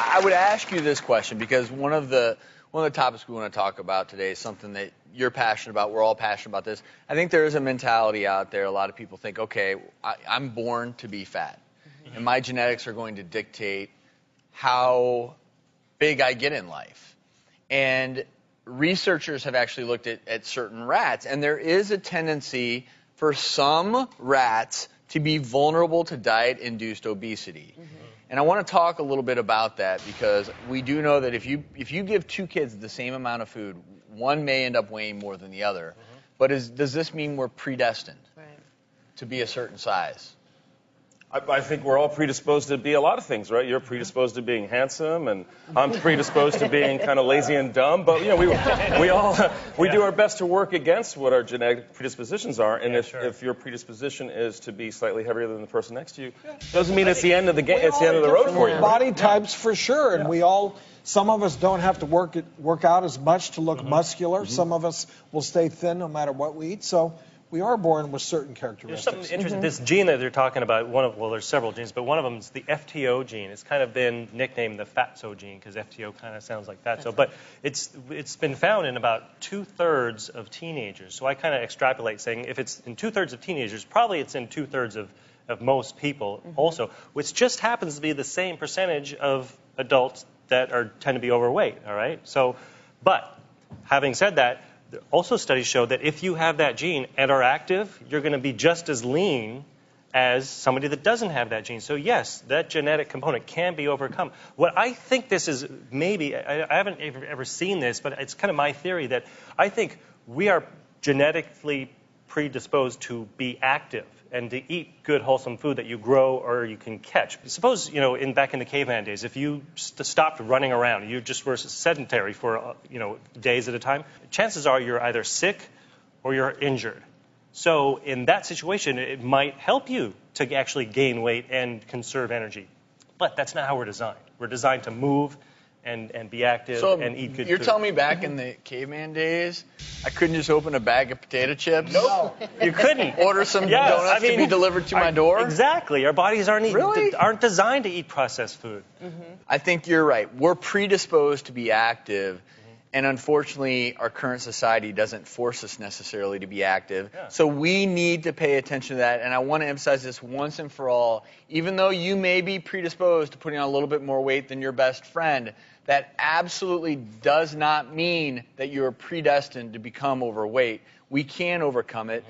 I would ask you this question because one of the topics we want to talk about today is something that you're passionate about. We're all passionate about this. I think there is a mentality out there. A lot of people think, okay, I'm born to be fat, and my genetics are going to dictate how big I get in life. And researchers have actually looked at certain rats, and there is a tendency for some rats to be vulnerable to diet-induced obesity. And I want to talk a little bit about that because we do know that if you give two kids the same amount of food, one may end up weighing more than the other. But does this mean we're predestined to be a certain size? I think we're all predisposed to be a lot of things, right? You're predisposed to being handsome, and I'm predisposed to being kind of lazy and dumb. But we do our best to work against what our genetic predispositions are. And if your predisposition is to be slightly heavier than the person next to you, doesn't mean it's the end of the game. It's the end of the road for you. Body types for sure, and some of us don't have to work out as much to look muscular. Some of us will stay thin no matter what we eat. So we are born with certain characteristics. There's something interesting. This gene that they're talking about, there's several genes, but one of them is the FTO gene. It's kind of been nicknamed the fatso gene because FTO kind of sounds like fatso. But it's been found in about 2/3 of teenagers. So I kind of extrapolate saying if it's in 2/3 of teenagers, probably it's in 2/3 of most people also, which just happens to be the same percentage of adults that tend to be overweight, all right? So, but having said that, also studies show that if you have that gene and are active, you're going to be just as lean as somebody that doesn't have that gene. So yes, that genetic component can be overcome. What I think this is maybe, I haven't ever seen this, but it's kind of my theory that I think we are genetically predisposed to be active and to eat good, wholesome food that you grow or you can catch. Suppose, back in the caveman days, if you stopped running around, you just were sedentary for, days at a time, chances are you're either sick or you're injured. So in that situation, it might help you to actually gain weight and conserve energy. But that's not how we're designed. We're designed to move and be active and eat good food. You're telling me back in the caveman days, I couldn't just open a bag of potato chips? No, you couldn't. Order some donuts to be delivered to my door? Exactly. Our bodies aren't designed to eat processed food. I think you're right. We're predisposed to be active, and unfortunately, our current society doesn't force us necessarily to be active. Yeah. So we need to pay attention to that, and I want to emphasize this once and for all. Even though you may be predisposed to putting on a little bit more weight than your best friend, that absolutely does not mean that you're predestined to become overweight. We can overcome it.